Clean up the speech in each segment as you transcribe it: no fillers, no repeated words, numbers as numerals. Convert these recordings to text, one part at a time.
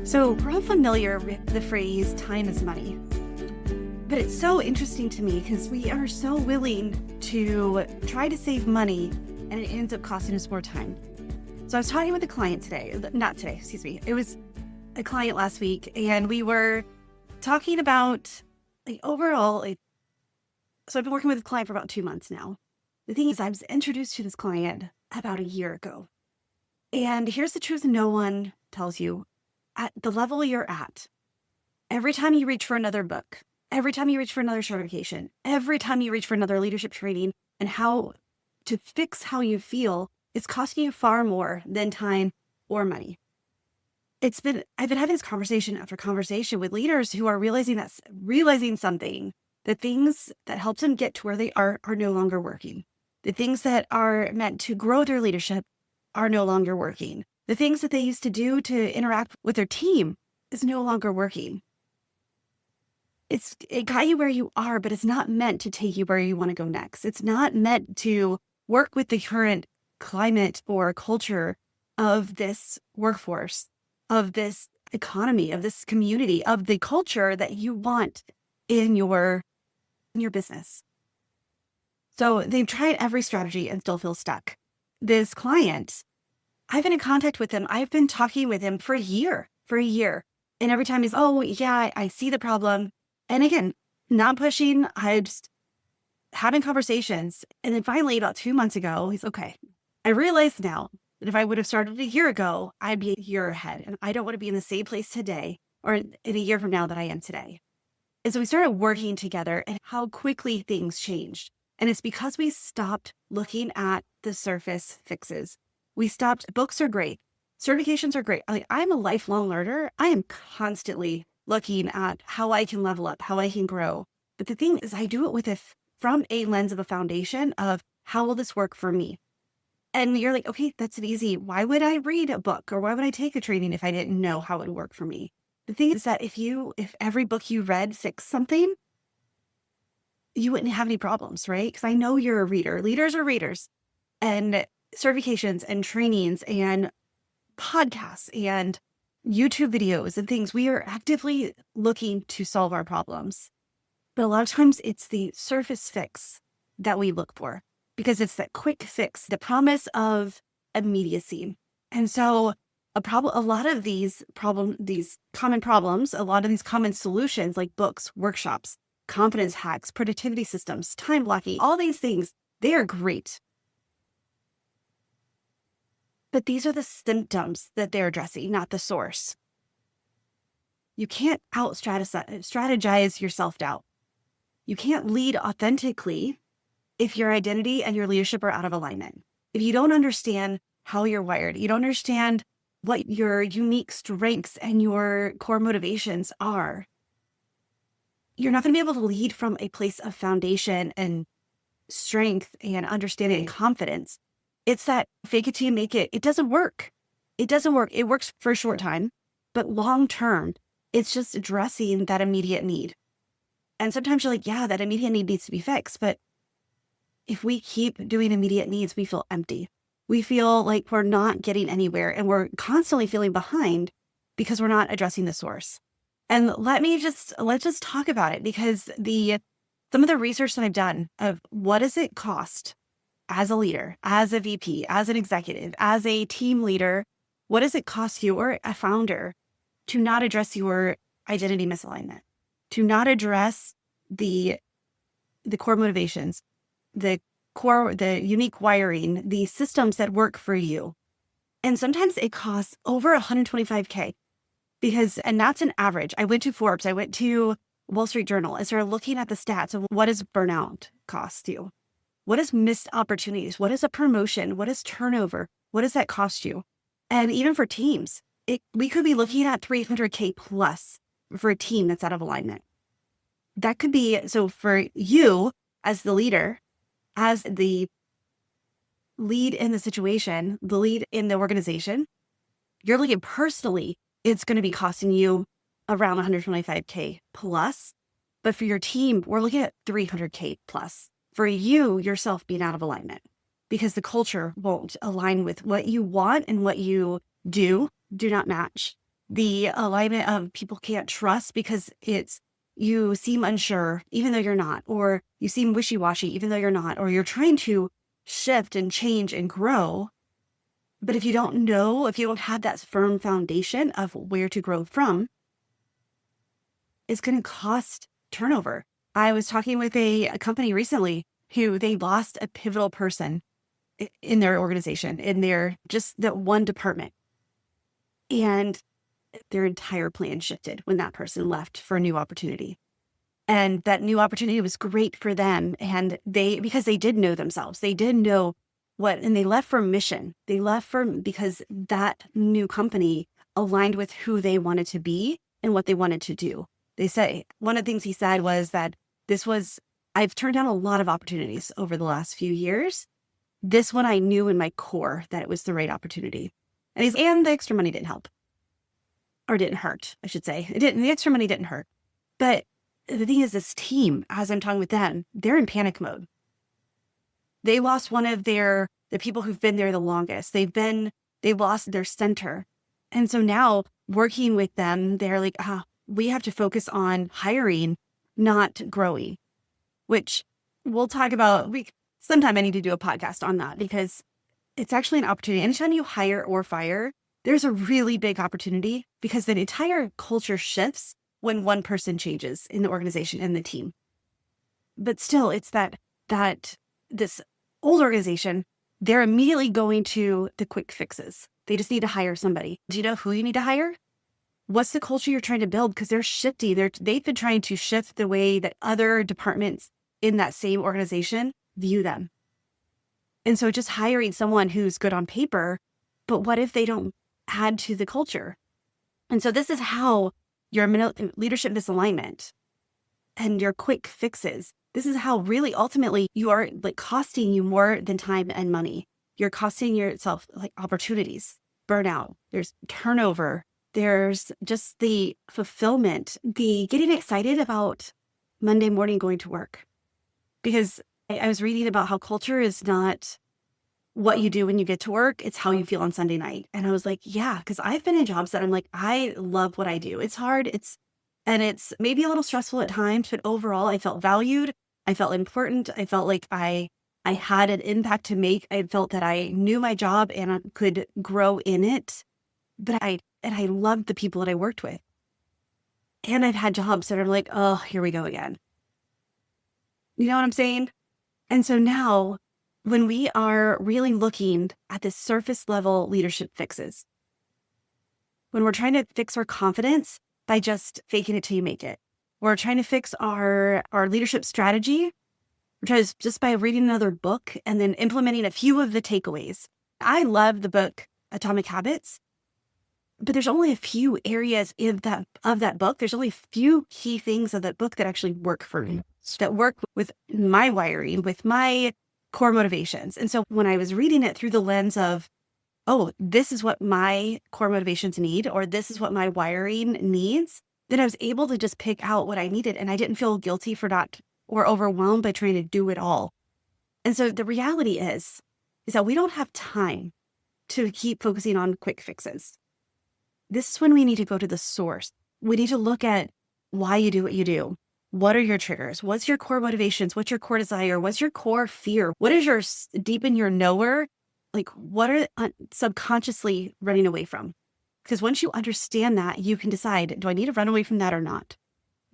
So we're all familiar with the phrase time is money. But it's so interesting to me because we are so willing to try to save money and it ends up costing us more time. So I was talking with a client it was a client last week, and we were talking about so I've been working with a client for about 2 months now. The thing is, I was introduced to this client about a year ago. And here's the truth no one tells you. At the level you're at, every time you reach for another book, every time you reach for another certification, every time you reach for another leadership training, and how to fix how you feel, it's costing you far more than time or money. I've been having this conversation after conversation with leaders who are realizing something. The things that helped them get to where they are no longer working. The things that are meant to grow their leadership are no longer working. The things that they used to do to interact with their team is no longer working. It got you where you are, but it's not meant to take you where you want to go next. It's not meant to work with the current climate or culture of this workforce, of this economy, of this community, of the culture that you want in your business. So they've tried every strategy and still feel stuck. This client, I've been in contact with him. I've been talking with him for a year. And every time he's, oh yeah, I see the problem. And again, not pushing, I just having conversations. And then finally about 2 months ago, he's okay. I realize now that if I would have started a year ago, I'd be a year ahead. And I don't want to be in the same place today or in a year from now that I am today. And so we started working together and how quickly things changed. And it's because we stopped looking at the surface fixes. Books are great. Certifications are great. I'm a lifelong learner. I am constantly looking at how I can level up, how I can grow. But the thing is, I do it from a lens of a foundation of how will this work for me? And you're like, okay, that's easy. Why would I read a book or why would I take a training if I didn't know how it would work for me? The thing is that if every book you read fixed something, you wouldn't have any problems, right? Because I know you're a reader. Leaders are readers. And certifications and trainings and podcasts and YouTube videos and things, we are actively looking to solve our problems. But a lot of times it's the surface fix that we look for because it's that quick fix, the promise of immediacy. And so a lot of these common problems, a lot of these common solutions like books, workshops, confidence hacks, productivity systems, time blocking, all these things, they are great. But these are the symptoms that they're addressing, not the source. You can't strategize your self-doubt. You can't lead authentically if your identity and your leadership are out of alignment. If you don't understand how you're wired, you don't understand what your unique strengths and your core motivations are, you're not going to be able to lead from a place of foundation and strength and understanding and confidence. It's that fake it till you make it. It doesn't work. It works for a short time, but long term, it's just addressing that immediate need. And sometimes you're like, yeah, that immediate need needs to be fixed. But if we keep doing immediate needs, we feel empty. We feel like we're not getting anywhere and we're constantly feeling behind because we're not addressing the source. And let's just talk about it because some of the research that I've done of what does it cost as a leader, as a VP, as an executive, as a team leader, what does it cost you or a founder to not address your identity misalignment, to not address the core motivations, the unique wiring, the systems that work for you? And sometimes it costs over $125K and that's an average. I went to Forbes, I went to Wall Street Journal and started looking at the stats of what does burnout cost you? What is missed opportunities? What is a promotion? What is turnover? What does that cost you? And even for teams, we could be looking at $300K plus for a team that's out of alignment. That could be, so for you as the leader, as the lead in the situation, the lead in the organization, you're looking personally, it's going to be costing you around $125K plus. But for your team, we're looking at $300K plus. For you yourself being out of alignment because the culture won't align with what you want and what you do not match. the alignment of people can't trust because you seem unsure, even though you're not, or you seem wishy-washy, even though you're not, or you're trying to shift and change and grow. But if you don't have that firm foundation of where to grow from, it's going to cost turnover. I was talking with a company recently who they lost a pivotal person in their organization, in just that one department. And their entire plan shifted when that person left for a new opportunity. And that new opportunity was great for them. And because they did know themselves, they did know and they left for mission. They left because that new company aligned with who they wanted to be and what they wanted to do. They say, one of the things he said was that I've turned down a lot of opportunities over the last few years. This one I knew in my core that it was the right opportunity. And the extra money didn't help. Or didn't hurt, I should say. The extra money didn't hurt. But the thing is, this team, as I'm talking with them, they're in panic mode. They lost one of the people who've been there the longest. They lost their center. And so now working with them, they're like, we have to focus on hiring, not growing, which we'll talk about. Sometime I need to do a podcast on that because it's actually an opportunity. Anytime you hire or fire, there's a really big opportunity because the entire culture shifts when one person changes in the organization and the team. But still, it's that this old organization, they're immediately going to the quick fixes. They just need to hire somebody. Do you know who you need to hire? What's the culture you're trying to build? Because they're shifty. They've been trying to shift the way that other departments in that same organization view them. And so just hiring someone who's good on paper, but what if they don't add to the culture? And so this is how your leadership misalignment and your quick fixes, this is how really ultimately you are costing you more than time and money. You're costing yourself opportunities, burnout, there's turnover, there's just the fulfillment, the getting excited about Monday morning going to work. Because I was reading about how culture is not what you do when you get to work, it's how you feel on Sunday night. And I was like, yeah, because I've been in jobs that I'm like, I love what I do. It's hard. It's maybe a little stressful at times, but overall I felt valued. I felt important. I felt like I had an impact to make. I felt that I knew my job and I could grow in it. But I loved the people that I worked with. And I've had jobs that I'm like, oh, here we go again. You know what I'm saying? And so now, when we are really looking at the surface level leadership fixes, when we're trying to fix our confidence by just faking it till you make it, we're trying to fix our leadership strategy, which is just by reading another book and then implementing a few of the takeaways. I love the book Atomic Habits, but there's only a few areas of that book. There's only a few key things of that book that actually work for me, that work with my wiring, with my core motivations. And so when I was reading it through the lens of, oh, this is what my core motivations need, or this is what my wiring needs, then I was able to just pick out what I needed. And I didn't feel guilty for not, or overwhelmed by trying to do it all. And so the reality is that we don't have time to keep focusing on quick fixes. This is when we need to go to the source. We need to look at why you do what you do. What are your triggers? What's your core motivations? What's your core desire? What's your core fear? What is your deep in your knower? What are subconsciously running away from? Because once you understand that, you can decide, do I need to run away from that or not?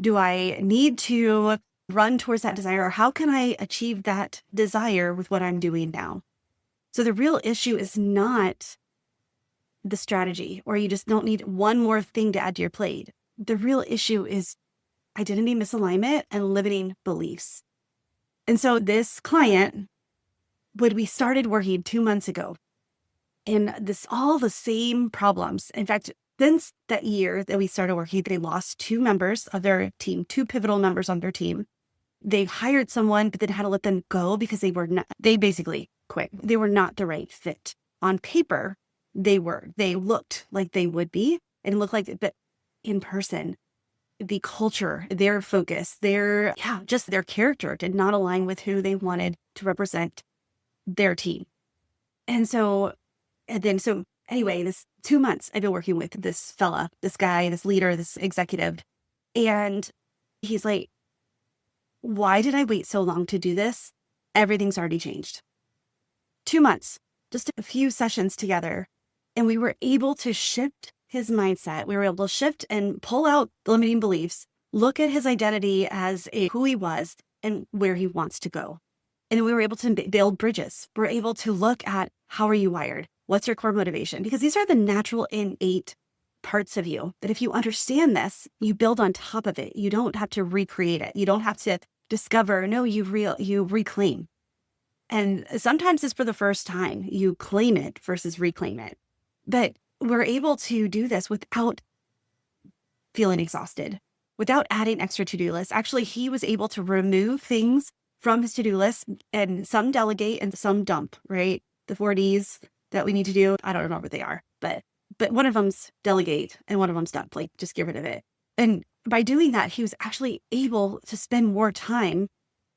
Do I need to run towards that desire? Or how can I achieve that desire with what I'm doing now? So the real issue is not the strategy, or you just don't need one more thing to add to your plate. The real issue is identity misalignment and limiting beliefs. And so this client, when we started working 2 months ago, and all the same problems. In fact, since that year that we started working, they lost 2 members of their team, 2 pivotal members on their team. They hired someone, but then had to let them go because they basically quit. They were not the right fit. On paper, they looked like they would be and looked like, but in person, the culture, their focus, just their character did not align with who they wanted to represent their team. And so Anyway, this 2 months I've been working with this fella, this guy, this leader, this executive. And he's like, why did I wait so long to do this? Everything's already changed. 2 months, just a few sessions together. And we were able to shift his mindset. We were able to shift and pull out the limiting beliefs, look at his identity as who he was and where he wants to go. And we were able to build bridges. We're able to look at, how are you wired? What's your core motivation? Because these are the natural innate parts of you that if you understand this, you build on top of it. You don't have to recreate it. You don't have to discover. No, you reclaim. And sometimes it's for the first time. You claim it versus reclaim it. But we're able to do this without feeling exhausted, without adding extra to-do lists. Actually, he was able to remove things from his to-do list, and some delegate and some dump, right? The 4Ds that we need to do, I don't remember what they are, but one of them's delegate and one of them's dump, like just get rid of it. And by doing that, he was actually able to spend more time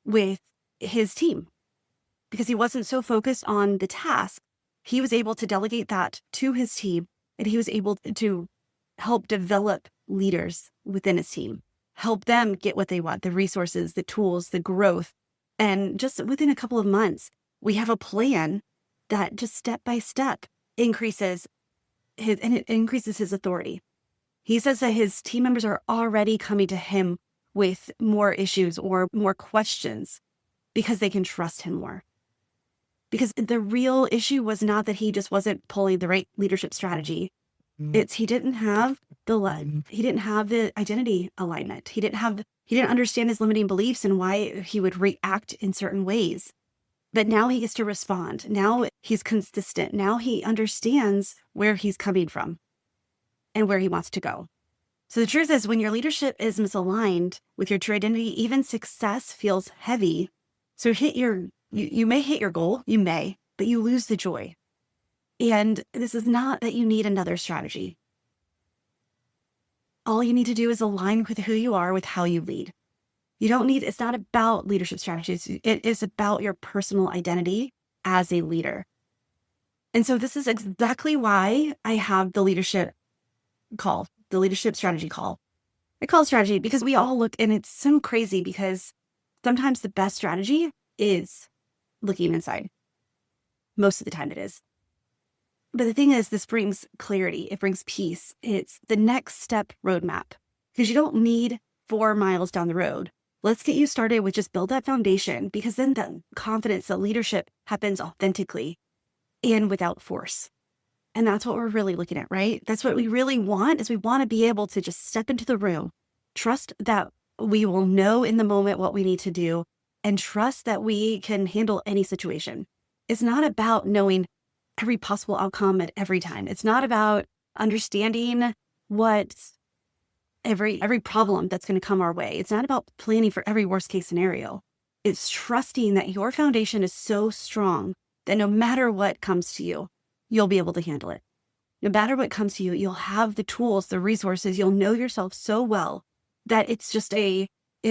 with his team because he wasn't so focused on the task. He was able to delegate that to his team, and he was able to help develop leaders within his team, help them get what they want, the resources, the tools, the growth. And just within a couple of months, we have a plan that just step by step increases his authority. He says that his team members are already coming to him with more issues or more questions because they can trust him more. Because the real issue was not that he just wasn't pulling the right leadership strategy. It's he didn't have the identity alignment. He didn't understand his limiting beliefs and why he would react in certain ways. But now he gets to respond. Now he's consistent. Now he understands where he's coming from and where he wants to go. So the truth is, when your leadership is misaligned with your true identity, even success feels heavy. So you may hit your goal, but you lose the joy. And this is not that you need another strategy. All you need to do is align with who you are, with how you lead. It's not about leadership strategies. It is about your personal identity as a leader. And so this is exactly why I have the leadership strategy call. I call it strategy because we all look, and it's so crazy because sometimes the best strategy is looking inside. Most of the time it is. But the thing is, this brings clarity. It brings peace. It's the next step roadmap because you don't need 4 miles down the road. Let's get you started with just build that foundation, because then the confidence, the leadership happens authentically and without force. And that's what we're really looking at, right? That's what we really want, is we want to be able to just step into the room, trust that we will know in the moment what we need to do, and trust that we can handle any situation. It's not about knowing every possible outcome at every time. It's not about understanding what every problem that's going to come our way. It's not about planning for every worst case scenario. It's trusting that your foundation is so strong that no matter what comes to you, you'll be able to handle it. No matter what comes to you, you'll have the tools, the resources, you'll know yourself so well that it's just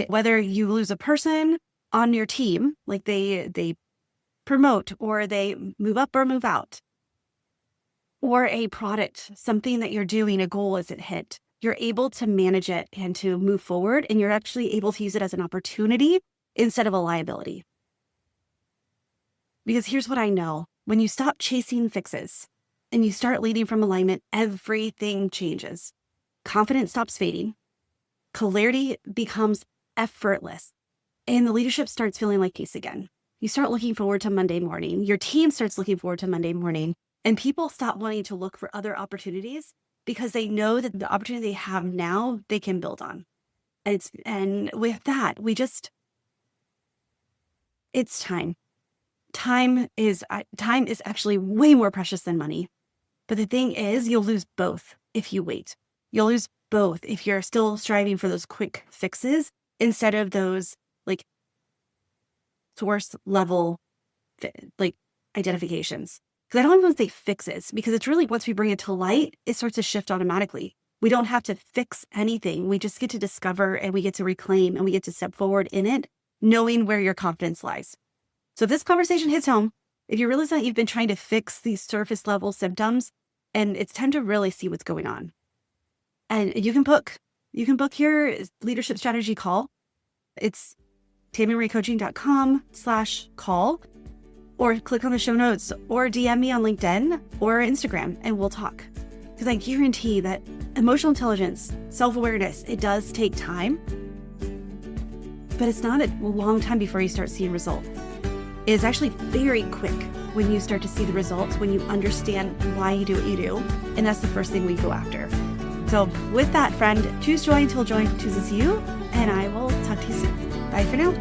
whether you lose a person on your team, like they promote or they move up or move out, or a product, something that you're doing, a goal isn't hit, you're able to manage it and to move forward, and you're actually able to use it as an opportunity instead of a liability. Because here's what I know. When you stop chasing fixes and you start leading from alignment, everything changes. Confidence stops fading. Clarity becomes effortless. And the leadership starts feeling like peace again. You start looking forward to Monday morning. Your team starts looking forward to Monday morning. And people stop wanting to look for other opportunities because they know that the opportunity they have now, they can build on. And with that, it's time. Time is actually way more precious than money. But the thing is, you'll lose both if you wait. You'll lose both if you're still striving for those quick fixes instead of those like source level identifications. Because I don't even want to say fixes, because it's really, once we bring it to light, it starts to shift automatically. We don't have to fix anything. We just get to discover, and we get to reclaim, and we get to step forward in it, knowing where your confidence lies. So if this conversation hits home, if you realize that you've been trying to fix these surface level symptoms And it's time to really see what's going on. And you can book your leadership strategy call. It's TamiMarieCoaching.com/call, or click on the show notes, or DM me on LinkedIn or Instagram, and we'll talk. Because I guarantee that emotional intelligence, self-awareness, it does take time, but it's not a long time before you start seeing results. It is actually very quick when you start to see the results, when you understand why you do what you do. And that's the first thing we go after. So with that, friend, choose joy until joy chooses you, and I will talk to you soon. Bye for now.